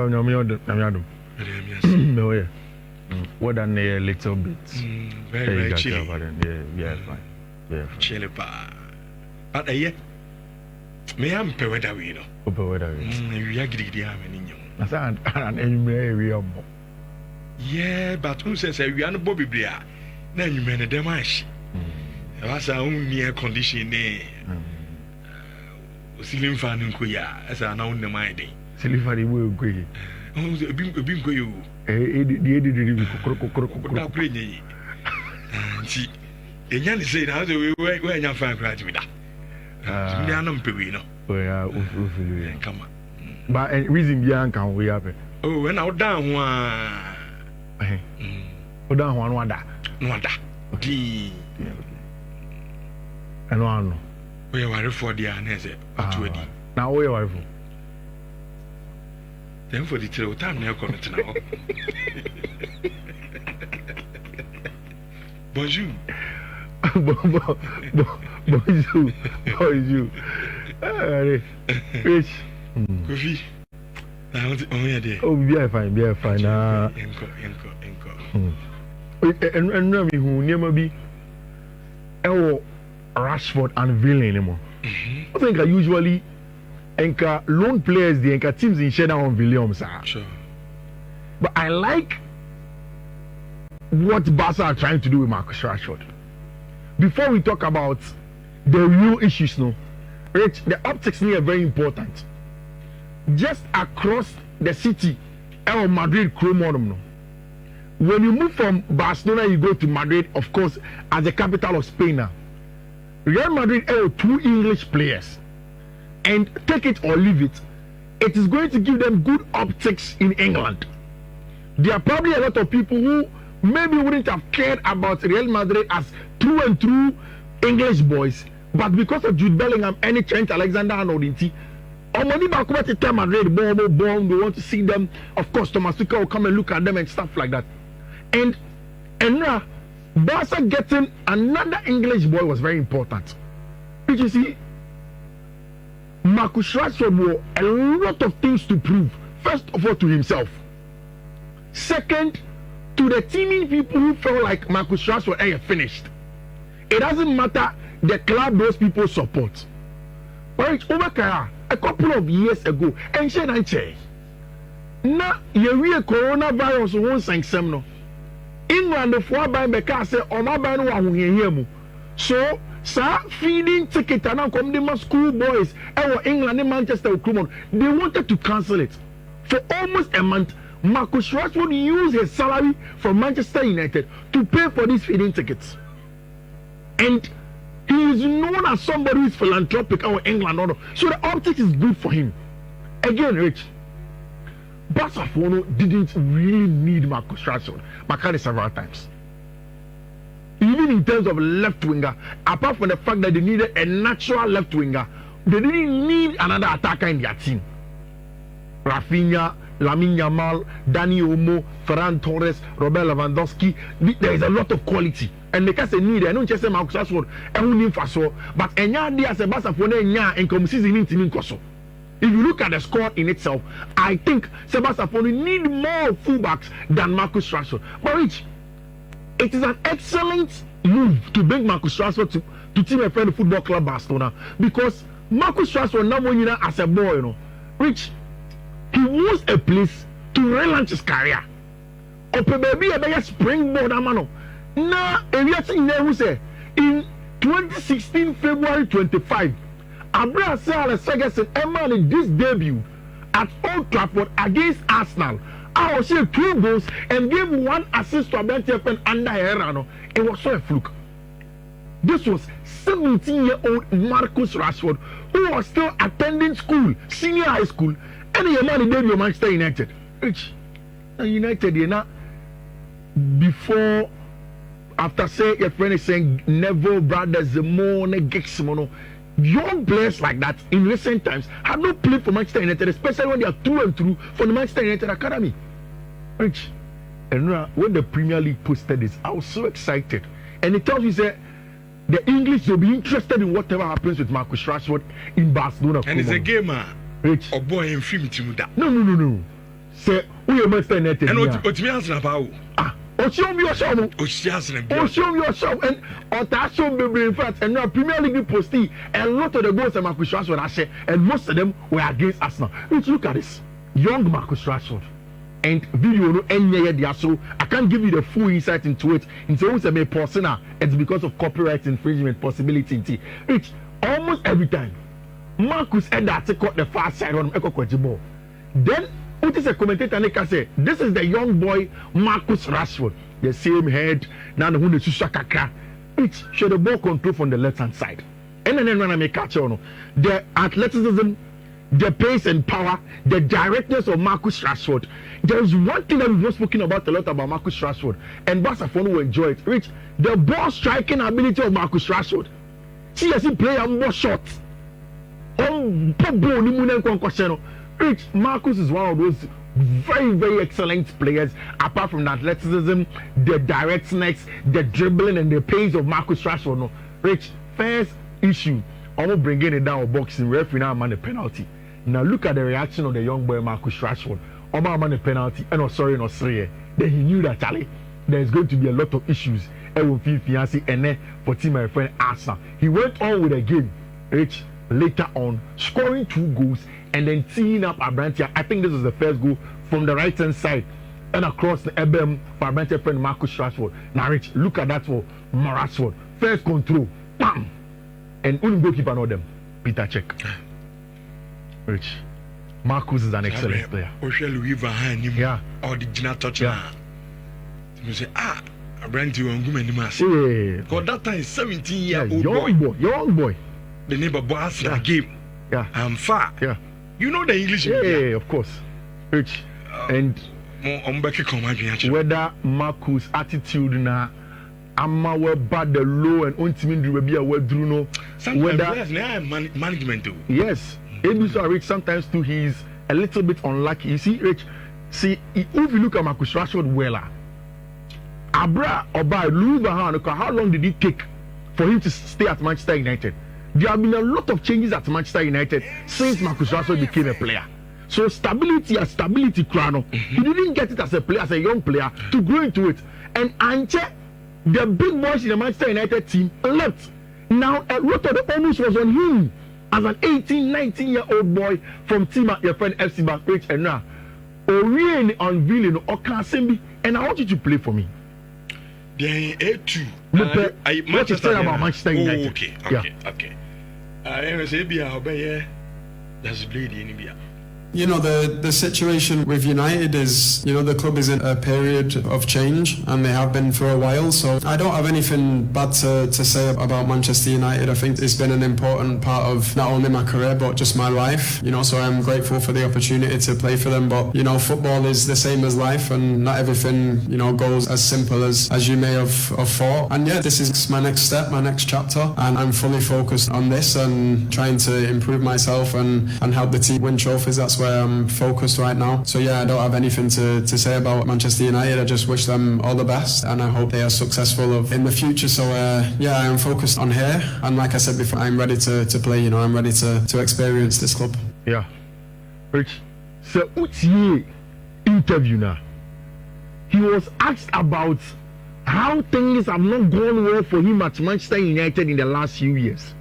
No, yeah. What than a little bit. Very chilly. Yeah, fine. Yeah, Chilly pa. But yeah. Me am pe weather we no. Weather. We are gidi am ni nyom. I said an area. Yeah, but who says we are no Bobby Bria? Na nyum na dem ash. E was a air condition ne. Ceiling fan nko ya. Asa na won mind dey. Ceiling fan we go. Obi nko yo. The nti enya ne say na we enya fan crash with that. We are not paying no. Come on. But reason behind can we happen? Oh, when I down one. Down one da. No da. Okay. And one. We are for the answer. Now we are for. Then for the trail time now come to now. Bonjour. Bonjour. Rich. Coffee. Oh, be fine. And me who never be Rashford unveiling anymore. I think I usually anchor lone players, the anchor teams in Shedder on Williams. Sure. But I like what Barca are trying to do with Marcus Rashford. Before we talk about the real issues, no, Rich, the optics here are very important. Just across the city, El Madrid, Cromodom, no. When you move from Barcelona, you go to Madrid, of course, as the capital of Spain now. Real Madrid have 2 English players. And take it or leave it, it is going to give them good optics in England. There are probably a lot of people who maybe wouldn't have cared about Real Madrid as true and true English boys, but because of Jude Bellingham and Trent Alexander-Arnold, Madrid, they want to see them. Of course, Thomas Tuchel will come and look at them and stuff like that. And now, Barca getting another English boy was very important. Did you see? Marcus Rashford had a lot of things to prove. First of all, to himself. Second, to the teaming people who felt like Marcus Rashford is finished. It doesn't matter the club those people support. But it's over a couple of years ago, and now you coronavirus won't sing some no. England the 4 by Becca say on my by no. So feeding ticket and come the school boys England and Manchester they wanted to cancel it for almost a month. Marcus Rashford used his salary from Manchester United to pay for these feeding tickets, and he is known as somebody who is philanthropic in England. So the optics is good for him. Again, Rich, Barcelona didn't really need Marcus Rashford. Makani several times. Even in terms of left winger, apart from the fact that they needed a natural left winger, they didn't need another attacker in their team. Rafinha, Lamine Yamal, Dani Olmo, Ferran Torres, Robert Lewandowski. There is a lot of quality. And they can't say need. I don't just say Marcus Rashford. I won't need for so. But enya dia se Barcelona enya and come season in Koso. If you look at the score in itself, I think Barcelona need more fullbacks than Marcus Rashford. But Rich, it is an excellent move to bring Marcus Rashford to Team FM Football Club Barcelona, because Marcus Rashford now as a boy, Rich, he wants a place to relaunch his career. Ope baby a springboard amano. Now, in 2016 February 25, Abra Ferguson earned this debut at Old Trafford against Arsenal. I was here 2 goals and gave 1 assist to Abentiapen under Herrano. It was so a fluke. This was 17-year-old Marcus Rashford, who was still attending school, senior high school, and he made debut Manchester United. United, before, after say your friend is saying Neville brothers, Zemone, Geximono, young players like that in recent times have not played for Manchester United, especially when they are through and through for the Manchester United Academy. Rich, and when the Premier League posted this, I was so excited. And it tells you that the English will be interested in whatever happens with Marcus Rashford in Barcelona. And it's a gamer. Rich. Or boy in film to that. No. Say, we are Manchester United. And what me answer about? Oshom your show. Oshom your show. And Otasho baby in fact, and now Premier League posting a lot of the goals that Marcus Rashford has said, and most of them were against Arsenal. Let's look at this. Young Marcus Rashford. And video no any so I can't give you the full insight into it. Into who's a person, it's because of copyright infringement possibility. It's almost every time. Marcus had that caught the far side on Echo Ball. Then what is a commentator and can say this is the young boy Marcus Rashford, the same head, now the one is Shakaka. It's show the ball control from the left hand side. And then when I make catch on the athleticism, the pace and power, the directness of Marcus Rashford. There is one thing that we've not spoken about a lot about Marcus Rashford, and Barcelona will enjoy it. Rich, the ball striking ability of Marcus Rashford. See, as he play a more shots. Rich, Marcus is one of those very, very excellent players. Apart from the athleticism, the directness, the dribbling, and the pace of Marcus Rashford. No, Rich, first issue, almost bringing it down boxing. Referee now man a penalty. Now look at the reaction of the young boy Marcus Rashford. Oma man a penalty, and then he knew that Charlie, there's going to be a lot of issues. And with fiancé and for team my friend Arsenal. He went on with a game, Rich, later on, scoring 2 goals and then teeing up Abrantia. I think this was the first goal from the right hand side and across the EBM for Abrantia friend Marcus Rashford. Now, Rich, look at that for Rashford. First control, bam! And only goalkeeper know them, Peter Cech. Rich, Marcus is an excellent player. Yeah. Or the Gina touch. Yeah. You say, Abrantia will go many mass. Because that time 17-year-old young boy. The neighbor boss game. Yeah. I'm far. Yeah. You know the English. Yeah, of course. Rich. And whether Marcus' attitude na ama we bad the low and ultimately will be a word no. Sometimes management too. Yes. Rich sometimes too he's a little bit unlucky. You see, Rich, if you look at Marcus Rashford Abra Oba Louis Van Gaal, how long did it take for him to stay at Manchester United? There have been a lot of changes at Manchester United since Marcus Rashford became a player. So stability, Krano. He didn't get it as a player, as a young player, to grow into it. And Anche, the big boys in the Manchester United team, left. Now a lot of the onus was on him as an 18, 19-year-old boy from team at your friend FC Barcelona. And now, Orion unveiling Okasembi, and I want you to play for me. The A2. What you say about Manchester United? Okay. I say, that's bleeding in India. You know, the situation with United is, you know, the club is in a period of change and they have been for a while. So I don't have anything bad to say about Manchester United. I think it's been an important part of not only my career, but just my life. You know, so I'm grateful for the opportunity to play for them. But, you know, football is the same as life and not everything, you know, goes as simple as you may have thought. And yeah, this is my next step, my next chapter. And I'm fully focused on this and trying to improve myself and help the team win trophies. That's where I'm focused right now. So yeah, I don't have anything to say about Manchester United. I just wish them all the best and I hope they are successful in the future. So yeah, I'm focused on here and like I said before, I'm ready to play. You know, I'm ready to experience this club. Yeah. Rich, so Utie interview now. He was asked about how things have not gone well for him at Manchester United in the last few years.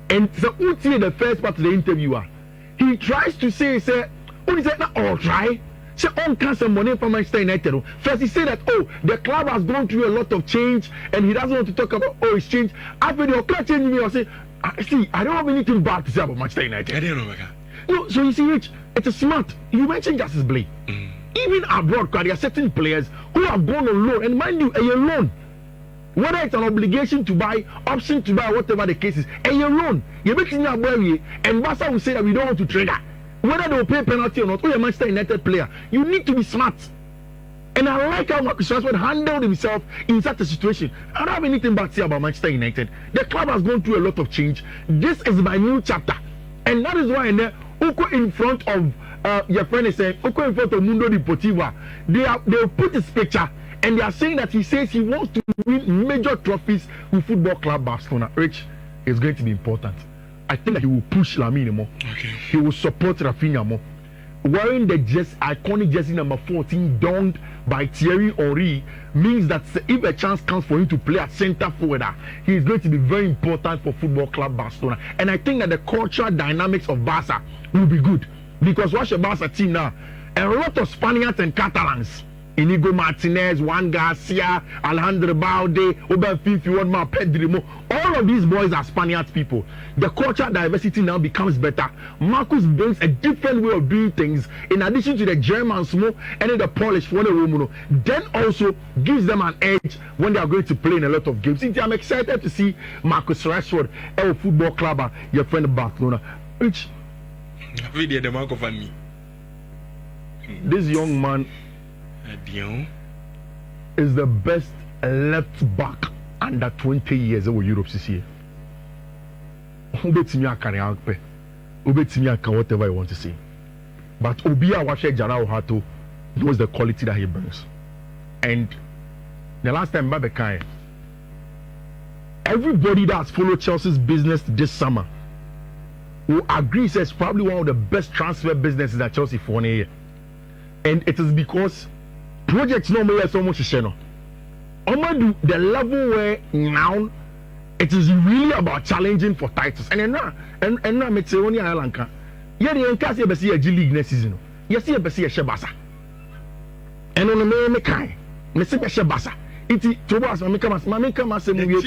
And so Utie, the first part of the interviewer, he tries to say, when he said, try. Say, can't some money for Manchester United. First, he said that, the club has gone through a lot of change and he doesn't want to talk about, it's change. After the club changing me, I say, see, I don't have anything bad to say about Manchester United. I don't know, Maka. No, so you see, Rich, it's a smart. You mentioned Justice Blake. Even abroad, there are certain players who have gone on loan, and mind you, a loan. Whether it's an obligation to buy, option to buy, whatever the case is, and your loan, you're making your boy, and Barca will say that we don't want to trigger. Whether they will pay penalty or not, or you're a Manchester United player, you need to be smart. And I like how Marcus Rashford handled himself in such a situation. I don't have anything bad to say about Manchester United. The club has gone through a lot of change. This is my new chapter. And that is why Uko in front of your friend is saying, Uko in front of Mundo Deportivo, they'll put his picture. And they are saying that he says he wants to win major trophies with Football Club Barcelona. Rich, is going to be important. I think that he will push Lamine more. Okay. He will support Rafinha more. wearing the iconic jersey number 14 donned by Thierry Henry means that if a chance comes for him to play at centre forward, he is going to be very important for Football Club Barcelona. And I think that the cultural dynamics of Barca will be good because watch the Barca team now, a lot of Spaniards and Catalans. Inigo Martinez, Juan Garcia, Alejandro Balde, Oben Fifi, Pedrimo. All of these boys are Spaniards people. The cultural diversity now becomes better. Marcus brings a different way of doing things in addition to the Germans and the Polish for the woman. Then also gives them an edge when they are going to play in a lot of games. I'm excited to see Marcus Rashford, our football club, your friend Barcelona. Which this young man is the best left back under 20 years in Europe this year. Whatever you want to say. But Obia Washe Jarao Hato knows the quality that he brings. And the last time Mbappe, everybody that's followed Chelsea's business this summer will agree it's probably one of the best transfer businesses that Chelsea for a year. And it is because projects normally are so much do the level where now it is really about challenging for titles. And now make only Lanka. Yeah, the Nkasi Besi a G League next season. Yes, see a Besi a Shabasa. And on the me kai, me see a Shabasa. Iti Tobas Mamma come say we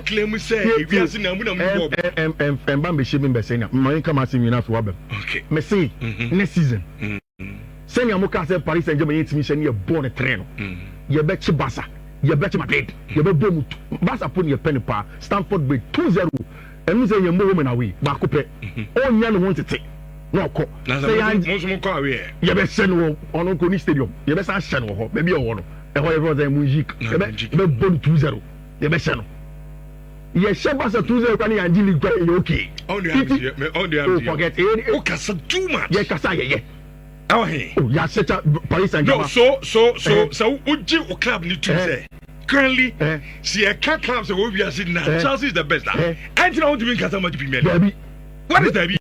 claim say if you see na mu and Bambe Shibin Besena. Mamma come say we na to wabem. Okay. Me see next season. Send your Moka say Paris Saint-Germain intimation you born a train. You bet Basa. You bet Madrid. You bet Bomu. Basa put your penny pa. Stamford Bridge 2-0. And we say you're more women away. Bakupe. All young want to take. No co. Most more car away. You bet send on Onkoni Stadium. You bet send on maybe a one. And whatever the music. You bet Bomu 2-0. You bet send. Yes, Basa 2-0 can you and okay. Only forget it. Oh, Casa too much. Yes, Casa, yeah. Oh, hey. Yeah, set up Paris Saint-Germain. No, so would you club need to say? Currently, see a cat clubs will be as in Chelsea is the best. I don't know what you mean, Casama Premier League. What is that? You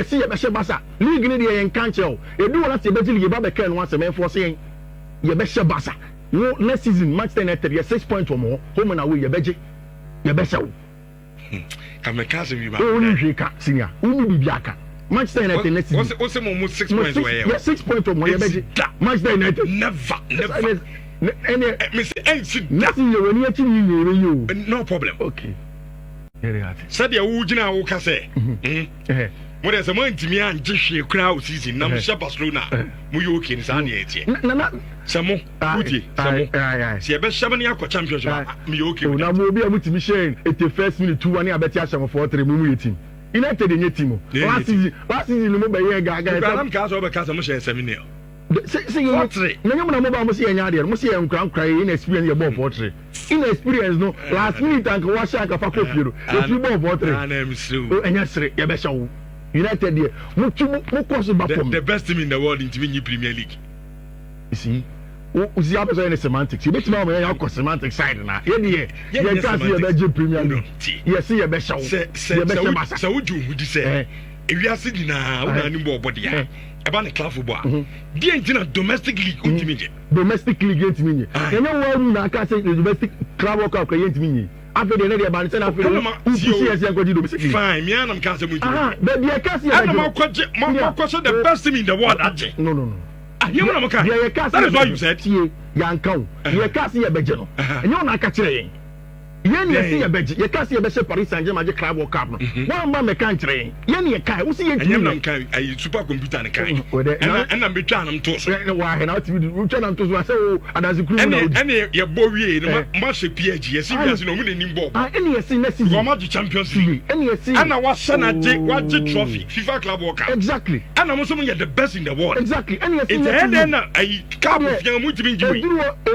see, a Bassa, League in the Encancho. You do want to see Baba Ken once a man for saying, you best Bassa. No, next season, Manchester United, you're 6 points or more, home and away, your budget, your best. Come a cousin, you are senior, who will be Biaka. Manchester United next season. What's almost 6 points away? Yeah, 6 points from your budget. Manchester United. Never. No problem. Okay. Said your Ujina Oka say. What is a man to me and just crowd season? Namusha Barcelona. Muyoki in Sanya. Samo, see a best Shamania championship. Muyoki. Now we'll be able to be sharing at the first minute 2-1. I bet you have for 3 minutes. United in your team. Last season, remember, I'm cast over Casamusha Seminary. Say, what's it? No, I'm must see any idea. Must see a ground cry in experience your ball portrait. In experience, no, last minute, Uncle Washaka for Copiero. If you ball portrait, and yes, Yabesha. United here. The best team in the world in the Premier League. You see? Who's the opposite in the semantics? You bet me on semantic side now. You can't see a better Premier League. You see a better show. So, would you say? If you are sitting now, body about the club football. The engine domestic league ultimate. Domestic league against me. You know what? I can't say the domestic club work out against me. After the lady about it, after fine, me and I'm can't say but I can't see my question the best team in the world. No. That is why you said, Yanko, you can't see a bedroom. And you're not catching. You see a bedroom. You can't see a better Paris Saint-Germain club or cup. One man country. You can't. Who's a supercomputer and I'm returning to why and out to return to so and as a crew. And your boy, much PG, yes, no winning ball. And you see, let's see, the Champions League. And you see, and I was son of trophy, FIFA Club World Cup. Exactly. And I'm also the best in the world. Exactly. And you see, then a cup of young women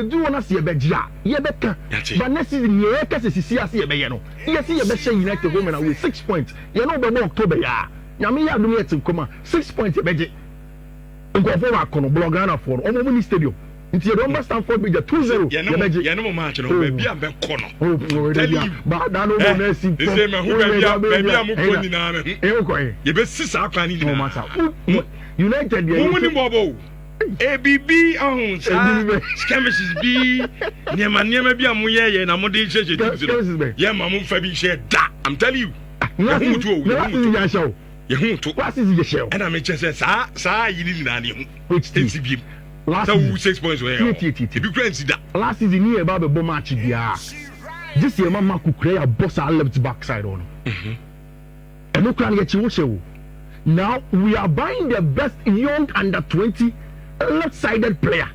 do want to see a bedja. Yeah, better. But next season, you see, I see a bayano. You see a better United women with 6 points. You know, by October, yeah. Yamia do it to come 6 points a budget. And go for a blogana for almost stadium. Nti you don't Stamford Bridge 2-0. Yeah, no match no baby am be kono. Tell you. But that no more sim. They say me who baby am ko ni na me. E ko e. Ye be sisa akwa ni na. United there. Who ni bobo? ABB on skirmishes be niema bi am ye na mo de cheche team. Yeah, mamu fa bi share da. I'm telling you. No, you show. You to. What is the show? And I mean just sa yini na ni. Which team? Last season 6 points were last season here about the bomb match this year mama could create a boss our left back side on and no can get you now we are buying the best young under 20 left-sided player.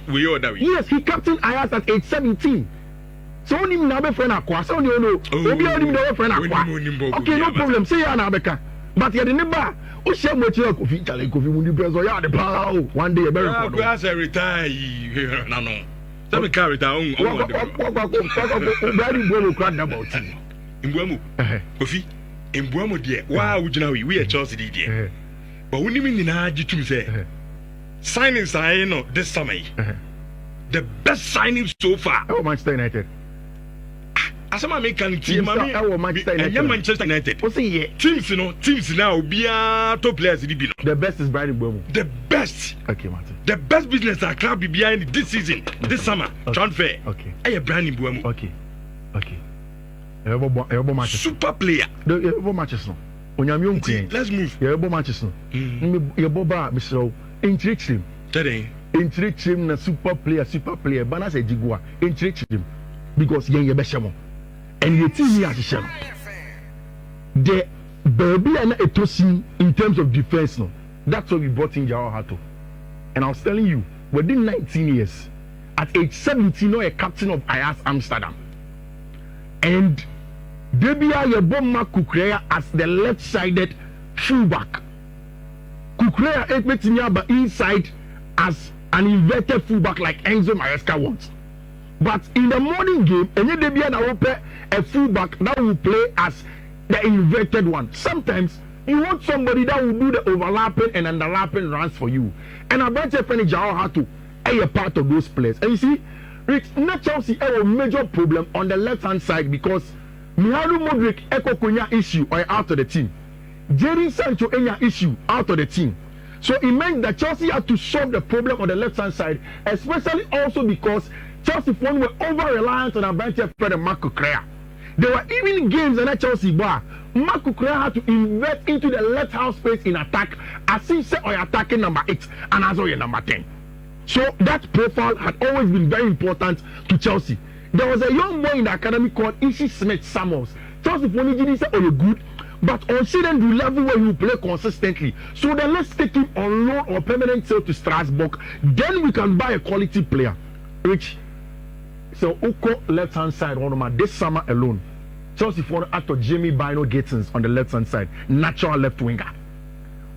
We are that way. Yes, he captained Ajax at age 17. So only now friend akwa so only no only friend akwa. Okay, no problem. Say ya na beka. But you didn't buy. O share much your coffee, Charlie Coffee Mundi Preso. Ya the power. One day, very good. I say retire. No. Tell me carry down. Very well, crowd about it. Imbuamu. Coffee. Imbuamu, dear. Wow, we are Chelsea, dear. But when you mean in Haji say signings are this summer. The best signing so far. Oh, Manchester United. Asama make can team Manchester United. What's it? Teams now be top players in the The best is Brian Mbeumo. The best. Okay, Martin. The best business that club be behind this season, this summer. Transfer. Okay. Hey, Brian Mbeumo. Okay. Super player. The matches no. Onyame onku. Let's move. Yebo matches no. Yebo ba Mr. Intrichim. Today. Intrichim na super player. Bana say Jigua. Intrichim because yen yebeshemo. And the team here is the baby and a tossing in terms of defense. No, that's what we brought in Hato. And I was telling you, within 19 years, at age 17, a captain of Ajax Amsterdam, and Debia Yeboma Kukrea as the left-sided fullback. Kukrea Ekmetinyaba inside as an inverted fullback like Enzo Maresca wants. But in the morning game, any Debia na open a fullback that will play as the inverted one. Sometimes you want somebody that will do the overlapping and underlapping runs for you. And I bet you Hato is a part of those players. And you see, not Chelsea have a major problem on the left-hand side because Mihalu Modric Eko issue or out of the team. Jadon Sancho Enya issue out of the team. So it meant that Chelsea had to solve the problem on the left-hand side, especially also because Chelsea were over-reliant on Abante Fred and Marco Correa. There were even games in Chelsea bar. Marco Correa had to invert into the left half space in attack as if say or attacking number 8 and as well number 10. So that profile had always been very important to Chelsea. There was a young boy in the academy called Ishi Smith-Samuels. Chelsea didn't say you're good, but on shouldn't do level where you play consistently. So then let's take him on loan or permanent sale to Strasbourg. Then we can buy a quality player. Which so Uko left hand side this summer alone. Chelsea for after Jamie Bino Gatins on the left hand side, natural left winger.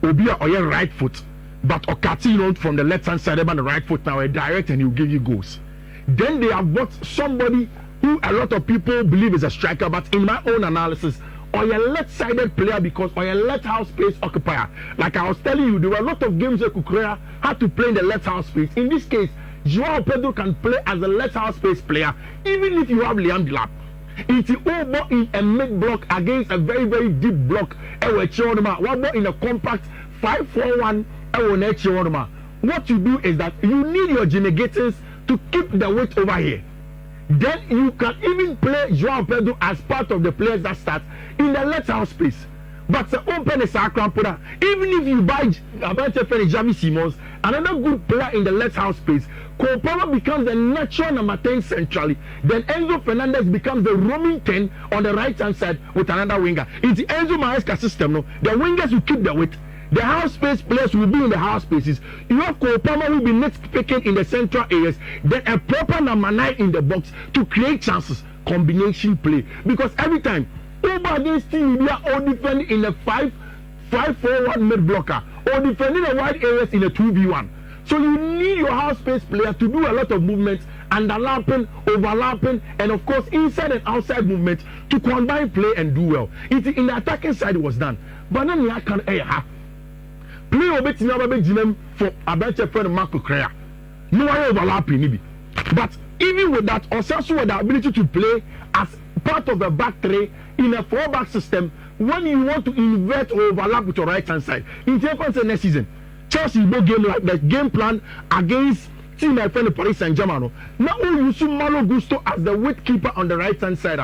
Obia or your right foot, but Okati from the left hand side on the right foot now a direct and he'll give you goals. Then they have bought somebody who a lot of people believe is a striker, but in my own analysis, or your left-sided player because or your left half space occupier. Like I was telling you, there were a lot of games where Kukurea had to play in the left half space. In this case, Joao Pedro can play as a left half space player, even if you have Liam Delap. It's over in a mid block against a very, very deep block. One more in a compact 5-4-1. What you do is that you need your Genegators to keep the weight over here. Then you can even play Joao Pedro as part of the players that start in the left half space. But the open is even if you buy Javi Simons, another good player in the left half space, Cole Palmer becomes the natural number 10 centrally. Then Enzo Fernandez becomes the roaming 10 on the right hand side with another winger. In the Enzo Maresca system, the wingers will keep the weight. The half space players will be in the half spaces. You have Cole Palmer who will be next picking in the central areas. Then a proper number 9 in the box to create chances. Combination play. Because every time, over against team, we are all defending in a 5-4-1 mid blocker or defending the wide areas in a 2v1. So you need your half space player to do a lot of movements, underlapping, overlapping, and of course inside and outside movement to combine play and do well. In the attacking side it was done. But then you can play a bit for Abante Fred and Marco Correa. no one overlapping maybe. But even with that, also with the ability to play as part of the back three in a 4-back system when you want to invert or overlap with your right hand side. In the next season, Chelsea will game like the game plan against team like Paris Saint-Germain. Now you use Malo Gusto as the wicket keeper on the right hand side.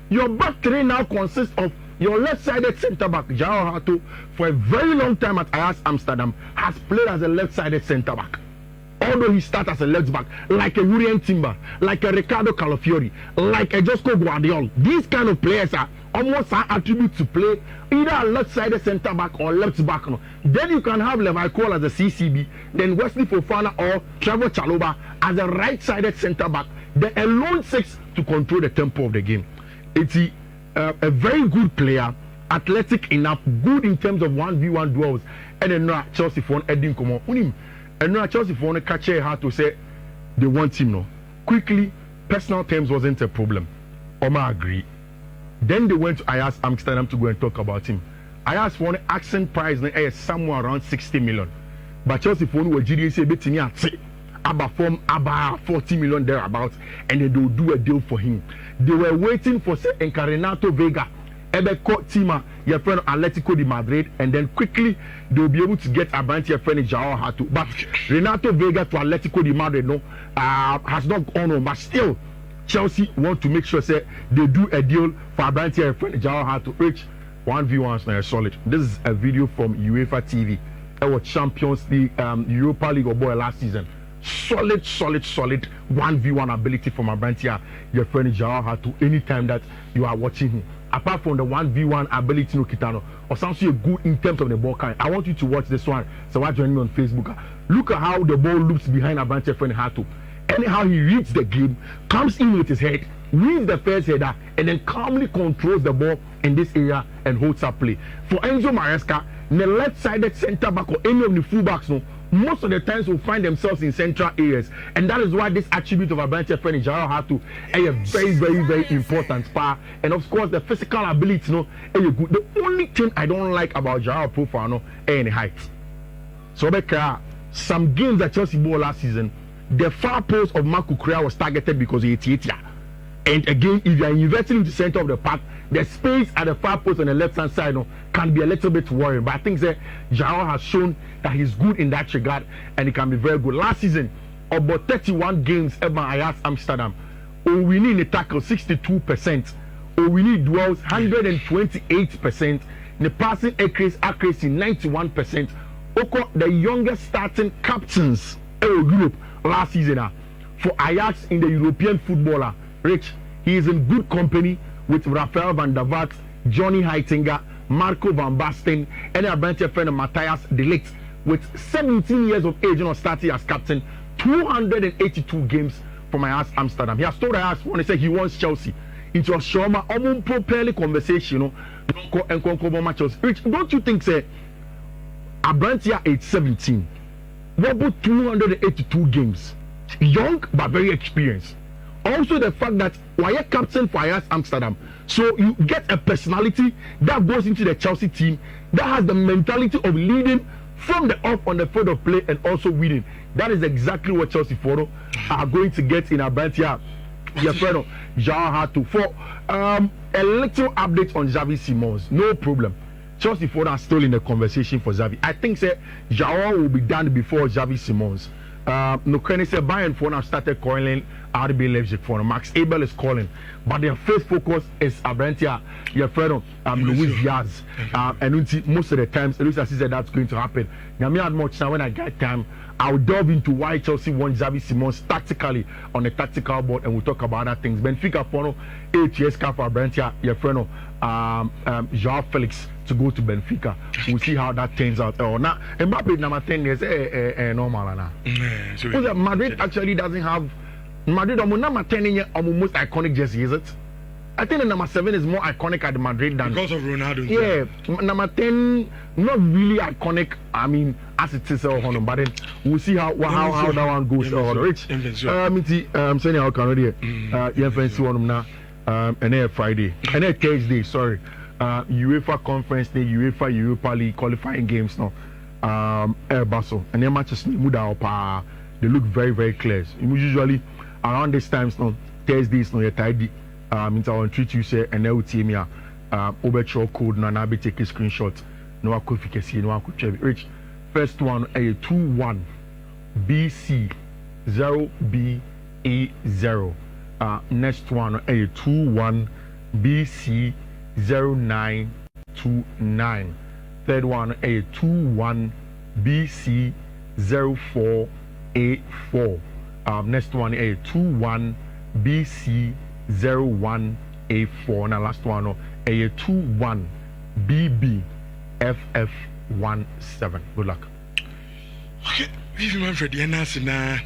Your back three now consists of your left-sided centre-back, João Hato, for a very long time at Ajax Amsterdam, has played as a left-sided centre-back. Although he started as a left-back, like a Urian Timber, like a Ricardo Calafiori, like a Josco Guardiola. These kind of players are almost an attribute to play either a left-sided centre-back or left-back. Then you can have Levi Cole as a CCB, then Wesley Fofana or Trevor Chalobah as a right-sided centre-back, then a lone six to control the tempo of the game. It's a very good player, athletic enough, good in terms of 1v1 duels, and then now Chelsea for Edin Komo. And now Chelsea for catch hard to say they want him no. Quickly, personal terms wasn't a problem. Oma agree. Then they went to Ajax Amsterdam to go and talk about him. Ajax for an accent price somewhere around 60 million. But Chelsea for were GDC betting about 40 million thereabouts, and they will do a deal for him. They were waiting for say Encarnato Vega, Ebeko Tima, your friend Atletico de Madrid, and then quickly they will be able to get Abranti, your friend João Hato. But Renato Vega to Atletico de Madrid has not gone on, but still Chelsea want to make sure say they do a deal for Abranti, your friend João Hato. Rich 1v1s now solid. This is a video from UEFA TV. Our Champions League, Europa League or boy last season. Solid 1v1 ability from Abrantia, your friend João Hato, anytime that you are watching him. Apart from the 1v1 ability no Kitano, or something good in terms of the ball kind. I want you to watch this one. So watch join me on Facebook. Look at how the ball loops behind Abrantia friend Hato. And how he reads the game, comes in with his head, wins the first header, and then calmly controls the ball in this area and holds up play. For Enzo Maresca, the left-sided centre back or any of the fullbacks, no, most of the times will find themselves in central areas, and that is why this attribute of Abrantia friend João Hato is a very important part. And of course the physical ability, no, is good. The only thing I don't like about João profile, no, is the height. So because some games that Chelsea ball last season, the far post of Marco Correa was targeted because he hit. And again, if you are inverting into the center of the park, the space at the far post on the left hand side, no, can be a little bit worrying. But I think that João has shown that he's good in that regard, and he can be very good. Last season, about 31 games ever Ajax Amsterdam, we need a tackle 62%, we need duels 128%, the passing accuracy 91%. Oko the youngest starting captains in Europe last season for Ajax in the European footballer. Rich, he is in good company with Rafael van der Vaart, Johnny Heitinga, Marco van Basten, and our branch friend Matthias de Ligt, with 17 years of age, starting as captain, 282 games for Ajax Amsterdam. He has told Ajax when he said he wants Chelsea into a Shoma properly conversation, Rich, don't you think, say, Abrantia age 17, what about 282 games? Young but very experienced. Also the fact that why a captain for Ajax Amsterdam, so you get a personality that goes into the Chelsea team that has the mentality of leading from the off on the field of play and also winning. That is exactly what Chelsea Foro are going to get in Abrantia. Your friend João Hato for a little update on Xavi Simons. No problem. Chelsea Foro are still in the conversation for Xavi. I think say João will be done before Xavi Simons. No can say Bayern for now started calling RB Leipzig for Max Abel is calling, but their first focus is Abrantia, your friend Luis Diaz, and most of the times it looks as if that's going to happen. Now me had much now when I get time, I'll delve into why Chelsea wants Xavi Simons tactically on the tactical board, and we'll talk about other things. Benfica for 8 years for Abrantia, your friend João Felix to go to Benfica. We'll see how that turns out. Now Mbappe number 10 is normal now. So Madrid actually doesn't have Madrid number 10 is most iconic jersey, is it? I think the number 7 is more iconic at Madrid than because of Ronaldo. Yeah, number 10 not really iconic. I mean, as it is, but then we'll see how that one goes. Rich, saying how can already fancy one now, and then Friday, and then Thursday. Sorry, UEFA Conference Day, UEFA Europa League qualifying games now. Basel and then Manchester Muda they look very, very clear. Usually around this time, no Thursdays, no, you're tidy. Means I want to treat you say NO.10 overture code, no, and I'll be taking a screenshot. No, I could fix it, no, I could check it. Rich, first one, a 21 BC 0BE0. Next one, a 21 BC 0929. Third one, a 21 BC 0484. Next one, a 21 BC 0184. And the last one, a 21 BB FF17. Good luck. Okay, this is Manfred Yanasina.